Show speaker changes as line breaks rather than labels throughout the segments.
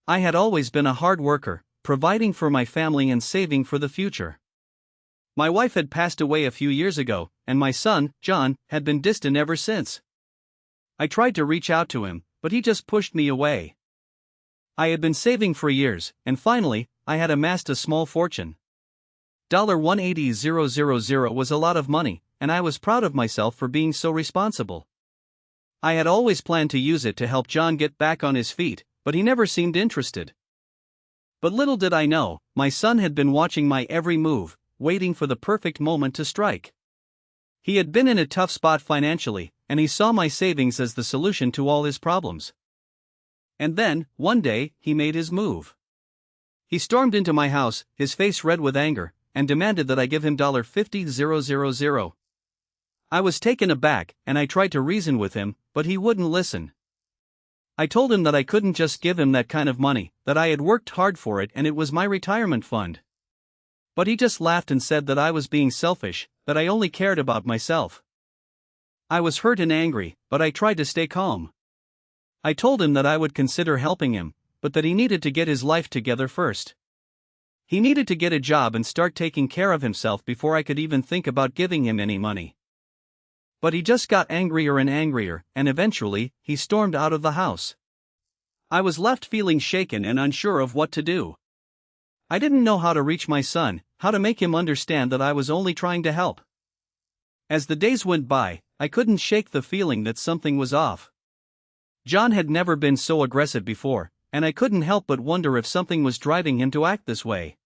I had always been a hard worker, providing for my family and saving for the future. My wife had passed away a few years ago, and my son, John, had been distant ever since. I tried to reach out to him, but he just pushed me away. I had been saving for years, and finally, I had amassed a small fortune. $180,000 was a lot of money, and I was proud of myself for being so responsible. I had always planned to use it to help John get back on his feet, but he never seemed interested. But little did I know, my son had been watching my every move, waiting for the perfect moment to strike. He had been in a tough spot financially, and he saw my savings as the solution to all his problems. And then, one day, he made his move. He stormed into my house, his face red with anger, and demanded that I give him $50,000. I was taken aback, and I tried to reason with him, but he wouldn't listen. I told him that I couldn't just give him that kind of money, that I had worked hard for it and it was my retirement fund. But he just laughed and said that I was being selfish, that I only cared about myself. I was hurt and angry, but I tried to stay calm. I told him that I would consider helping him, but that he needed to get his life together first. He needed to get a job and start taking care of himself before I could even think about giving him any money. But he just got angrier and angrier, and eventually, he stormed out of the house. I was left feeling shaken and unsure of what to do. I didn't know how to reach my son, how to make him understand that I was only trying to help. As the days went by, I couldn't shake the feeling that something was off. John had never been so aggressive before, and I couldn't help but wonder if something was driving him to act this way.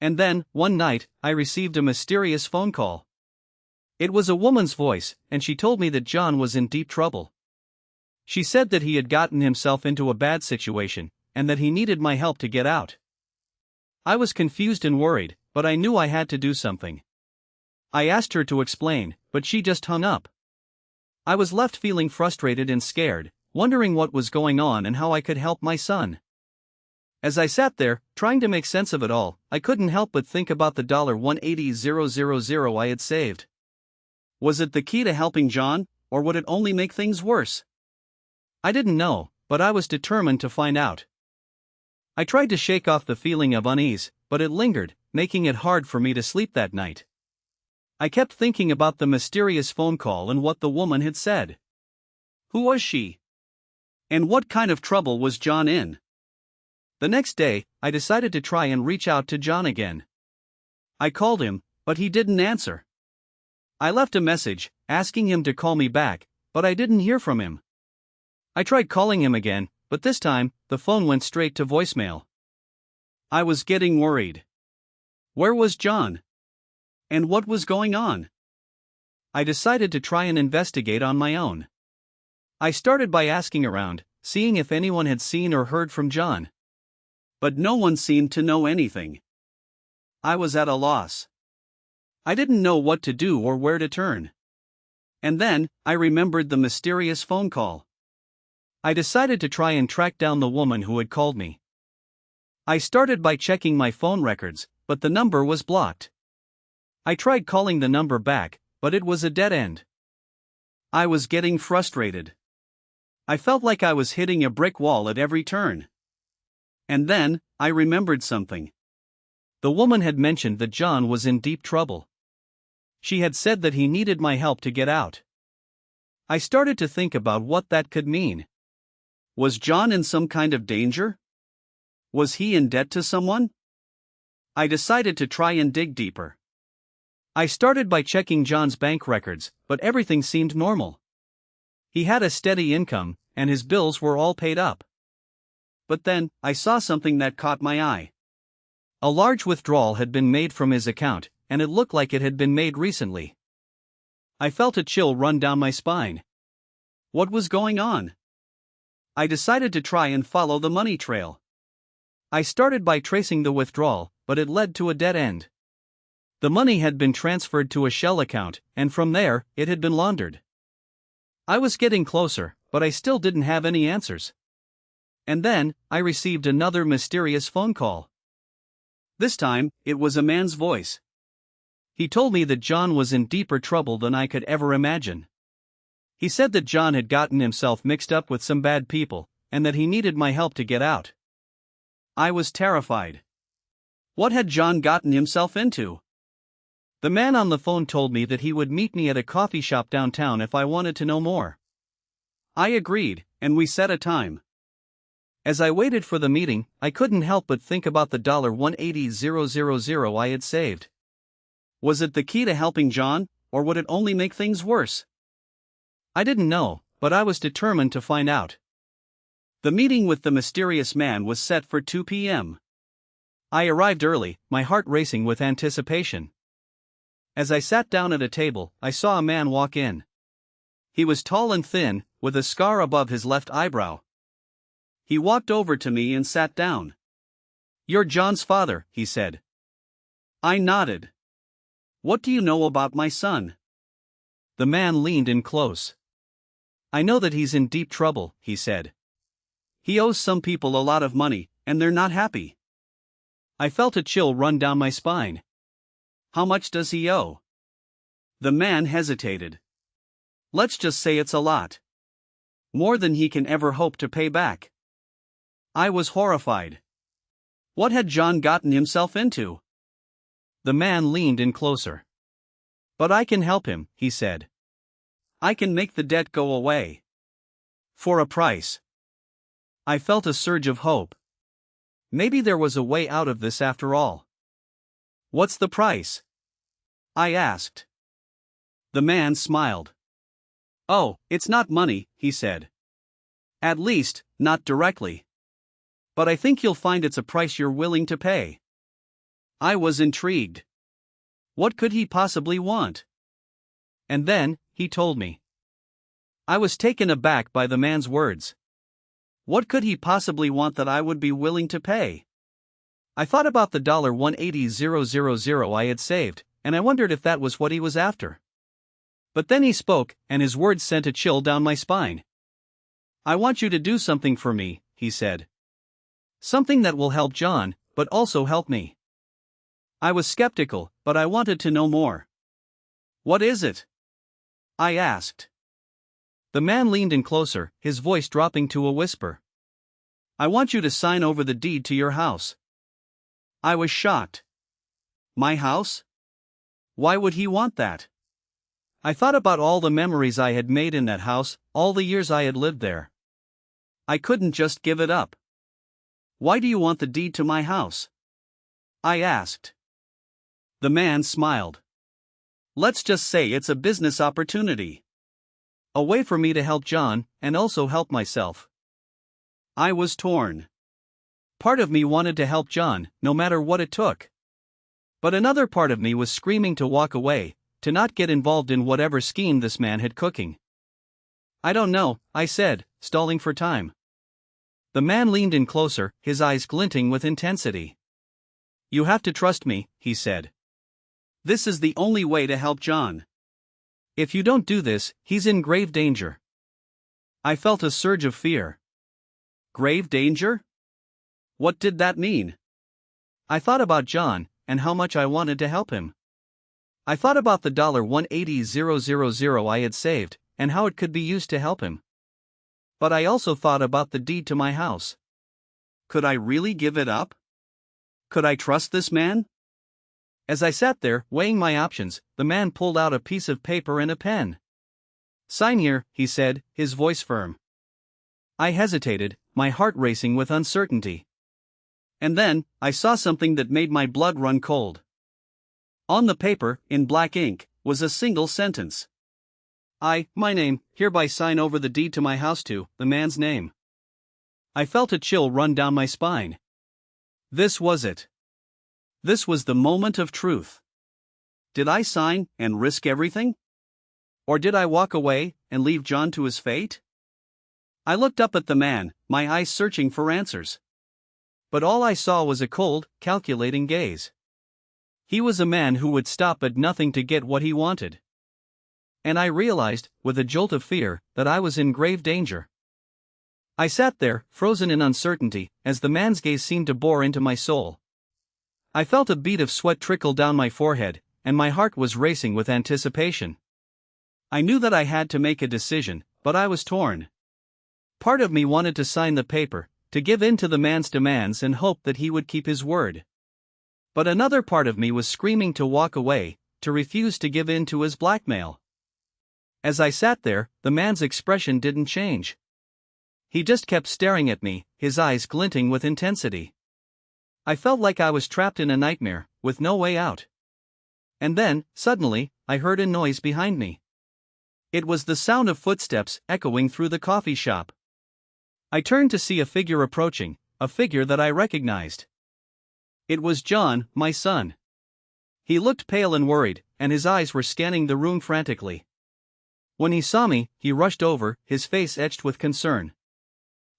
And then, one night, I received a mysterious phone call. It was a woman's voice, and she told me that John was in deep trouble. She said that he had gotten himself into a bad situation, and that he needed my help to get out. I was confused and worried, but I knew I had to do something. I asked her to explain, but she just hung up. I was left feeling frustrated and scared, wondering what was going on and how I could help my son. As I sat there, trying to make sense of it all, I couldn't help but think about the $180,000 I had saved. Was it the key to helping John, or would it only make things worse? I didn't know, but I was determined to find out. I tried to shake off the feeling of unease, but it lingered, making it hard for me to sleep that night. I kept thinking about the mysterious phone call and what the woman had said. Who was she? And what kind of trouble was John in? The next day, I decided to try and reach out to John again. I called him, but he didn't answer. I left a message, asking him to call me back, but I didn't hear from him. I tried calling him again, but this time, the phone went straight to voicemail. I was getting worried. Where was John? And what was going on? I decided to try and investigate on my own. I started by asking around, seeing if anyone had seen or heard from John. But no one seemed to know anything. I was at a loss. I didn't know what to do or where to turn. And then, I remembered the mysterious phone call. I decided to try and track down the woman who had called me. I started by checking my phone records, but the number was blocked. I tried calling the number back, but it was a dead end. I was getting frustrated. I felt like I was hitting a brick wall at every turn. And then, I remembered something. The woman had mentioned that John was in deep trouble. She had said that he needed my help to get out. I started to think about what that could mean. Was John in some kind of danger? Was he in debt to someone? I decided to try and dig deeper. I started by checking John's bank records, but everything seemed normal. He had a steady income, and his bills were all paid up. But then, I saw something that caught my eye. A large withdrawal had been made from his account, and it looked like it had been made recently. I felt a chill run down my spine. What was going on? I decided to try and follow the money trail. I started by tracing the withdrawal, but it led to a dead end. The money had been transferred to a shell account, and from there, it had been laundered. I was getting closer, but I still didn't have any answers. And then, I received another mysterious phone call. This time, it was a man's voice. He told me that John was in deeper trouble than I could ever imagine. He said that John had gotten himself mixed up with some bad people, and that he needed my help to get out. I was terrified. What had John gotten himself into? The man on the phone told me that he would meet me at a coffee shop downtown if I wanted to know more. I agreed, and we set a time. As I waited for the meeting, I couldn't help but think about the $180,000 I had saved. Was it the key to helping John, or would it only make things worse? I didn't know, but I was determined to find out. The meeting with the mysterious man was set for 2 p.m. I arrived early, my heart racing with anticipation. As I sat down at a table, I saw a man walk in. He was tall and thin, with a scar above his left eyebrow. He walked over to me and sat down. "You're John's father," he said. I nodded. "What do you know about my son?" The man leaned in close. "I know that he's in deep trouble," he said. "He owes some people a lot of money, and they're not happy." I felt a chill run down my spine. "How much does he owe?" The man hesitated. "Let's just say it's a lot. More than he can ever hope to pay back." I was horrified. What had John gotten himself into? The man leaned in closer. "But I can help him," he said. "I can make the debt go away. For a price." I felt a surge of hope. Maybe there was a way out of this after all. "What's the price?" I asked. The man smiled. "Oh, it's not money," he said. "At least, not directly. But I think you'll find it's a price you're willing to pay." I was intrigued. What could he possibly want? And then, he told me. I was taken aback by the man's words. What could he possibly want that I would be willing to pay? I thought about the $180,000 I had saved, and I wondered if that was what he was after. But then he spoke, and his words sent a chill down my spine. "I want you to do something for me," he said. "Something that will help John, but also help me." I was skeptical, but I wanted to know more. "What is it?" I asked. The man leaned in closer, his voice dropping to a whisper. "I want you to sign over the deed to your house." I was shocked. My house? Why would he want that? I thought about all the memories I had made in that house, all the years I had lived there. I couldn't just give it up. "Why do you want the deed to my house?" I asked. The man smiled. "Let's just say it's a business opportunity. A way for me to help John, and also help myself." I was torn. Part of me wanted to help John, no matter what it took. But another part of me was screaming to walk away, to not get involved in whatever scheme this man had cooking. "I don't know," I said, stalling for time. The man leaned in closer, his eyes glinting with intensity. "You have to trust me," he said. "This is the only way to help John. If you don't do this, he's in grave danger." I felt a surge of fear. Grave danger? What did that mean? I thought about John, and how much I wanted to help him. I thought about the $180,000 I had saved, and how it could be used to help him. But I also thought about the deed to my house. Could I really give it up? Could I trust this man? As I sat there, weighing my options, the man pulled out a piece of paper and a pen. "Sign here," he said, his voice firm. I hesitated, my heart racing with uncertainty. And then, I saw something that made my blood run cold. On the paper, in black ink, was a single sentence. My name, hereby sign over the deed to my house to," the man's name. I felt a chill run down my spine. This was it. This was the moment of truth. Did I sign, and risk everything? Or did I walk away, and leave John to his fate? I looked up at the man, my eyes searching for answers. But all I saw was a cold, calculating gaze. He was a man who would stop at nothing to get what he wanted. And I realized, with a jolt of fear, that I was in grave danger. I sat there, frozen in uncertainty, as the man's gaze seemed to bore into my soul. I felt a bead of sweat trickle down my forehead, and my heart was racing with anticipation. I knew that I had to make a decision, but I was torn. Part of me wanted to sign the paper, to give in to the man's demands and hope that he would keep his word. But another part of me was screaming to walk away, to refuse to give in to his blackmail. As I sat there, the man's expression didn't change. He just kept staring at me, his eyes glinting with intensity. I felt like I was trapped in a nightmare, with no way out. And then, suddenly, I heard a noise behind me. It was the sound of footsteps echoing through the coffee shop. I turned to see a figure approaching, a figure that I recognized. It was John, my son. He looked pale and worried, and his eyes were scanning the room frantically. When he saw me, he rushed over, his face etched with concern.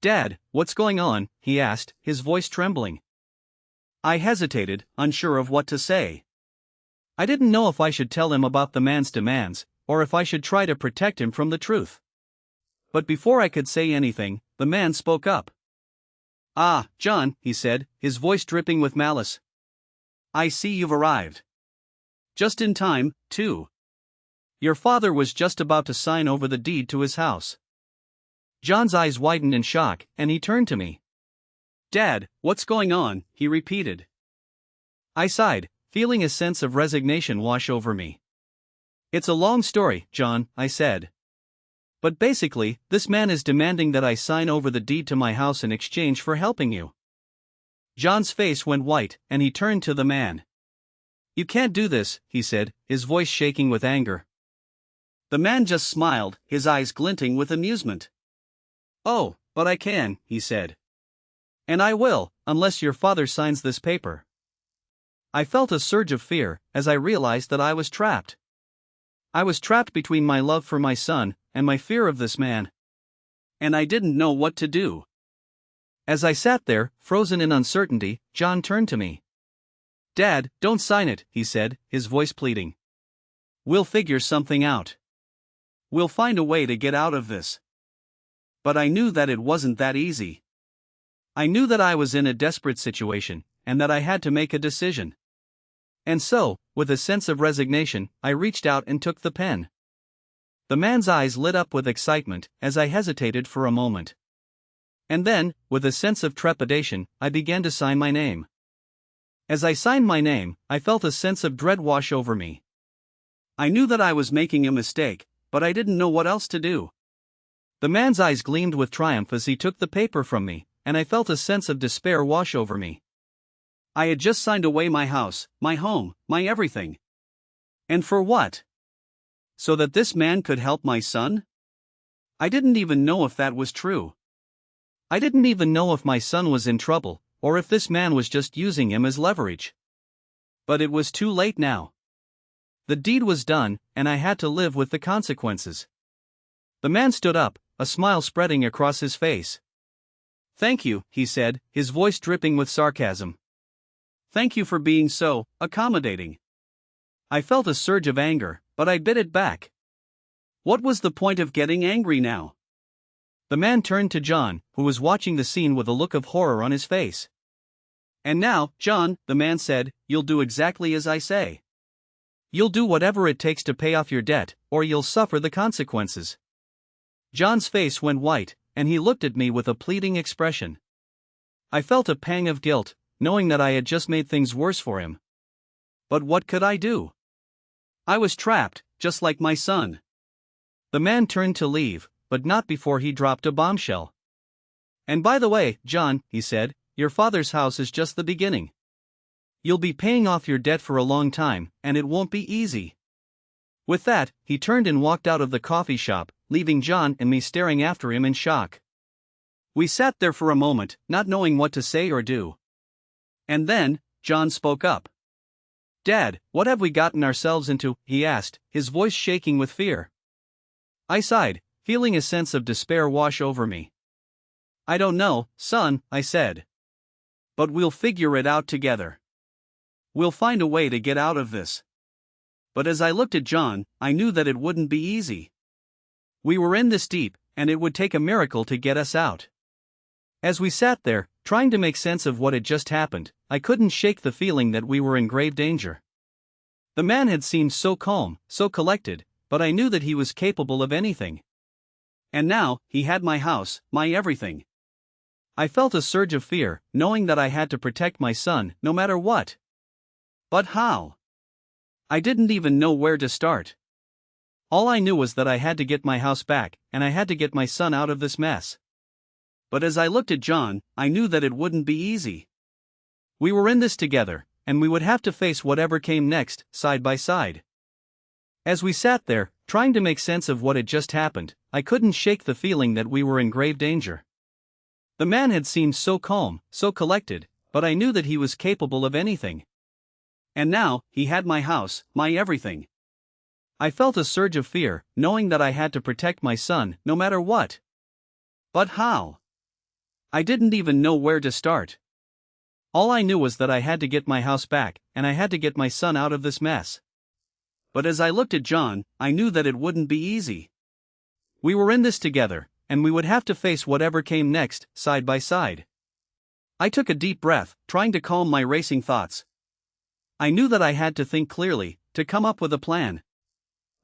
"Dad, what's going on?" he asked, his voice trembling. I hesitated, unsure of what to say. I didn't know if I should tell him about the man's demands, or if I should try to protect him from the truth. But before I could say anything, the man spoke up. "Ah, John," he said, his voice dripping with malice. "I see you've arrived. Just in time, too. Your father was just about to sign over the deed to his house." John's eyes widened in shock, and he turned to me. "Dad, what's going on?" he repeated. I sighed, feeling a sense of resignation wash over me. "It's a long story, John," I said. "But basically, this man is demanding that I sign over the deed to my house in exchange for helping you." John's face went white, and he turned to the man. "You can't do this," he said, his voice shaking with anger. The man just smiled, his eyes glinting with amusement. "Oh, but I can," he said. "And I will, unless your father signs this paper." I felt a surge of fear as I realized that I was trapped. I was trapped between my love for my son and my fear of this man. And I didn't know what to do. As I sat there, frozen in uncertainty, John turned to me. "Dad, don't sign it," he said, his voice pleading. "We'll figure something out. We'll find a way to get out of this." But I knew that it wasn't that easy. I knew that I was in a desperate situation, and that I had to make a decision. And so, with a sense of resignation, I reached out and took the pen. The man's eyes lit up with excitement as I hesitated for a moment. And then, with a sense of trepidation, I began to sign my name. As I signed my name, I felt a sense of dread wash over me. I knew that I was making a mistake, but I didn't know what else to do. The man's eyes gleamed with triumph as he took the paper from me, and I felt a sense of despair wash over me. I had just signed away my house, my home, my everything. And for what? So that this man could help my son? I didn't even know if that was true. I didn't even know if my son was in trouble, or if this man was just using him as leverage. But it was too late now. The deed was done, and I had to live with the consequences. The man stood up, a smile spreading across his face. "Thank you," he said, his voice dripping with sarcasm. "Thank you for being so accommodating." I felt a surge of anger, but I bit it back. What was the point of getting angry now? The man turned to John, who was watching the scene with a look of horror on his face. "And now, John," the man said, "you'll do exactly as I say. You'll do whatever it takes to pay off your debt, or you'll suffer the consequences." John's face went white, and he looked at me with a pleading expression. I felt a pang of guilt, knowing that I had just made things worse for him. But what could I do? I was trapped, just like my son. The man turned to leave, but not before he dropped a bombshell. "And by the way, John," he said, "your father's house is just the beginning. You'll be paying off your debt for a long time, and it won't be easy." With that, he turned and walked out of the coffee shop, leaving John and me staring after him in shock. We sat there for a moment, not knowing what to say or do. And then, John spoke up. "Dad, what have we gotten ourselves into?" he asked, his voice shaking with fear. I sighed, feeling a sense of despair wash over me. "I don't know, son," I said. "But we'll figure it out together. We'll find a way to get out of this." But as I looked at John, I knew that it wouldn't be easy. We were in this deep, and it would take a miracle to get us out. As we sat there, trying to make sense of what had just happened, I couldn't shake the feeling that we were in grave danger. The man had seemed so calm, so collected, but I knew that he was capable of anything. And now, he had my house, my everything. I felt a surge of fear, knowing that I had to protect my son, no matter what. But how? I didn't even know where to start. All I knew was that I had to get my house back, and I had to get my son out of this mess. But as I looked at John, I knew that it wouldn't be easy. We were in this together, and we would have to face whatever came next, side by side. As we sat there, trying to make sense of what had just happened, I couldn't shake the feeling that we were in grave danger. The man had seemed so calm, so collected, but I knew that he was capable of anything. And now, he had my house, my everything. I felt a surge of fear, knowing that I had to protect my son, no matter what. But how? I didn't even know where to start. All I knew was that I had to get my house back, and I had to get my son out of this mess. But as I looked at John, I knew that it wouldn't be easy. We were in this together, and we would have to face whatever came next, side by side. I took a deep breath, trying to calm my racing thoughts. I knew that I had to think clearly, to come up with a plan.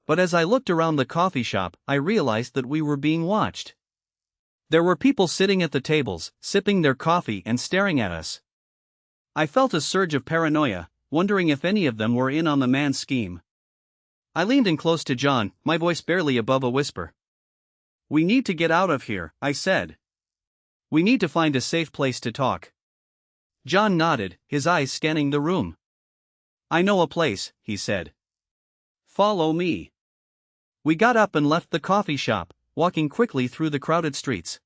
But as I looked around the coffee shop, I realized that we were being watched. There were people sitting at the tables, sipping their coffee and staring at us. I felt a surge of paranoia, wondering if any of them were in on the man's scheme. I leaned in close to John, my voice barely above a whisper. "We need to get out of here," I said. "We need to find a safe place to talk." John nodded, his eyes scanning the room. "I know a place," he said. "Follow me." We got up and left the coffee shop, walking quickly through the crowded streets.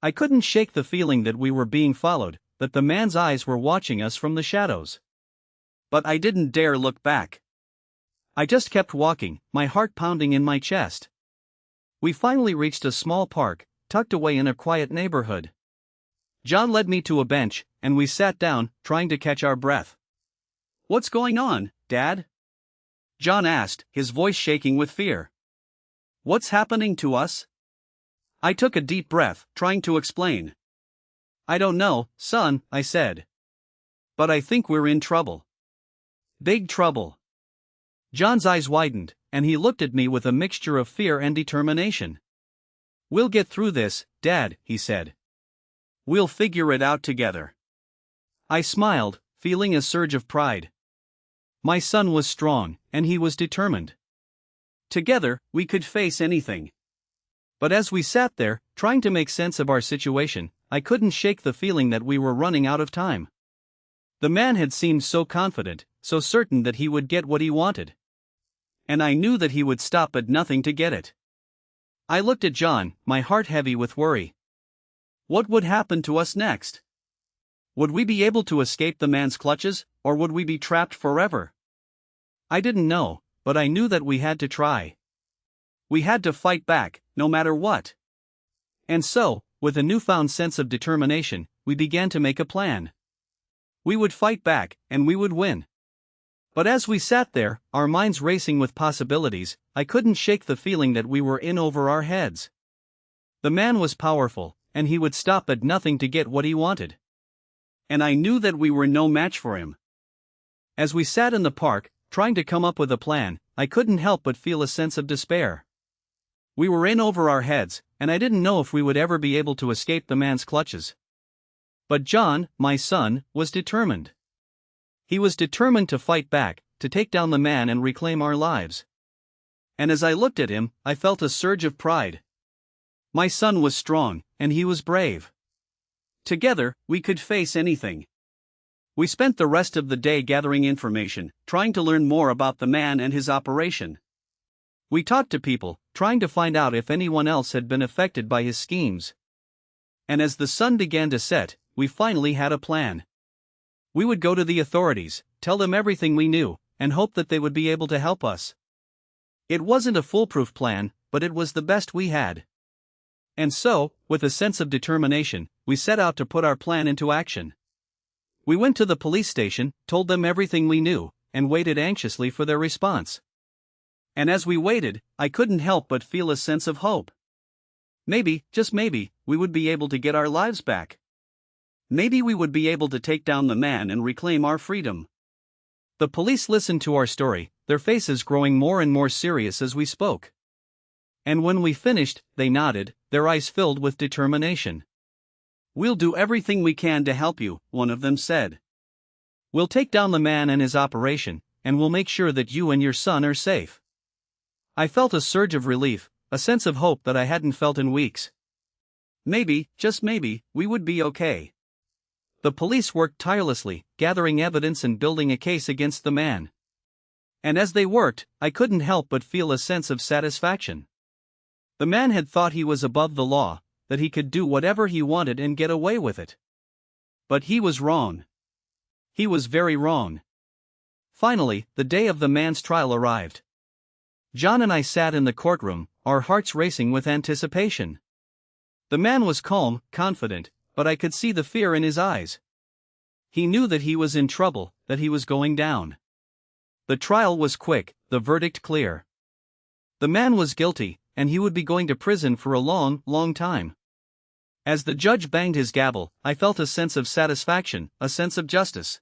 I couldn't shake the feeling that we were being followed, that the man's eyes were watching us from the shadows. But I didn't dare look back. I just kept walking, my heart pounding in my chest. We finally reached a small park, tucked away in a quiet neighborhood. John led me to a bench, and we sat down, trying to catch our breath. "What's going on, Dad?" John asked, his voice shaking with fear. "What's happening to us?" I took a deep breath, trying to explain. "I don't know, son," I said. "But I think we're in trouble. Big trouble." John's eyes widened, and he looked at me with a mixture of fear and determination. "We'll get through this, Dad," he said. "We'll figure it out together." I smiled, feeling a surge of pride. My son was strong, and he was determined. Together, we could face anything. But as we sat there, trying to make sense of our situation, I couldn't shake the feeling that we were running out of time. The man had seemed so confident, so certain that he would get what he wanted. And I knew that he would stop at nothing to get it. I looked at John, my heart heavy with worry. What would happen to us next? Would we be able to escape the man's clutches, or would we be trapped forever? I didn't know, but I knew that we had to try. We had to fight back, no matter what. And so, with a newfound sense of determination, we began to make a plan. We would fight back, and we would win. But as we sat there, our minds racing with possibilities, I couldn't shake the feeling that we were in over our heads. The man was powerful, and he would stop at nothing to get what he wanted. And I knew that we were no match for him. As we sat in the park, trying to come up with a plan, I couldn't help but feel a sense of despair. We were in over our heads, and I didn't know if we would ever be able to escape the man's clutches. But John, my son, was determined. He was determined to fight back, to take down the man and reclaim our lives. And as I looked at him, I felt a surge of pride. My son was strong, and he was brave. Together, we could face anything. We spent the rest of the day gathering information, trying to learn more about the man and his operation. We talked to people, trying to find out if anyone else had been affected by his schemes. And as the sun began to set, we finally had a plan. We would go to the authorities, tell them everything we knew, and hope that they would be able to help us. It wasn't a foolproof plan, but it was the best we had. And so, with a sense of determination, we set out to put our plan into action. We went to the police station, told them everything we knew, and waited anxiously for their response. And as we waited, I couldn't help but feel a sense of hope. Maybe, just maybe, we would be able to get our lives back. Maybe we would be able to take down the man and reclaim our freedom. The police listened to our story, their faces growing more and more serious as we spoke. And when we finished, they nodded, their eyes filled with determination. "We'll do everything we can to help you," one of them said. "We'll take down the man and his operation, and we'll make sure that you and your son are safe." I felt a surge of relief, a sense of hope that I hadn't felt in weeks. Maybe, just maybe, we would be okay. The police worked tirelessly, gathering evidence and building a case against the man. And as they worked, I couldn't help but feel a sense of satisfaction. The man had thought he was above the law, that he could do whatever he wanted and get away with it. But he was wrong. He was very wrong. Finally, the day of the man's trial arrived. John and I sat in the courtroom, our hearts racing with anticipation. The man was calm, confident, but I could see the fear in his eyes. He knew that he was in trouble, that he was going down. The trial was quick, the verdict clear. The man was guilty, and he would be going to prison for a long, long time. As the judge banged his gavel, I felt a sense of satisfaction, a sense of justice.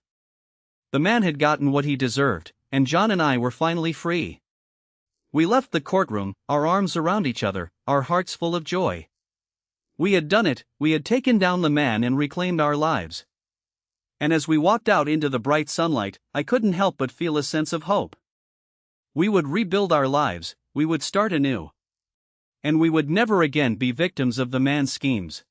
The man had gotten what he deserved, and John and I were finally free. We left the courtroom, our arms around each other, our hearts full of joy. We had done it, we had taken down the man and reclaimed our lives. And as we walked out into the bright sunlight, I couldn't help but feel a sense of hope. We would rebuild our lives, we would start anew. And we would never again be victims of the man's schemes.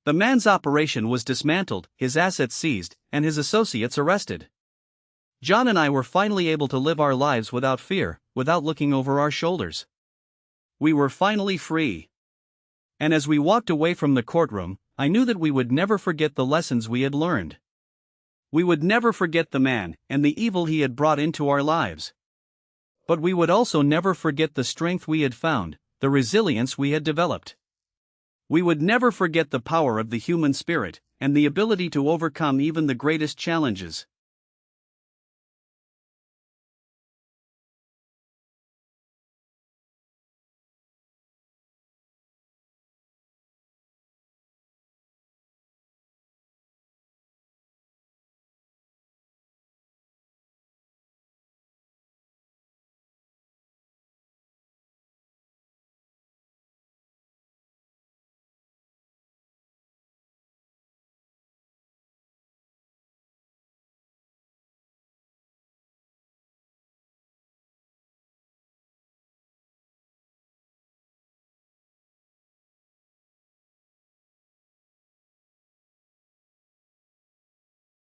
The man's operation was dismantled, his assets seized, and his associates arrested. John and I were finally able to live our lives without fear, without looking over our shoulders. We were finally free. And as we walked away from the courtroom, I knew that we would never forget the lessons we had learned. We would never forget the man and the evil he had brought into our lives. But we would also never forget the strength we had found, the resilience we had developed. We would never forget the power of the human spirit and the ability to overcome even the greatest challenges.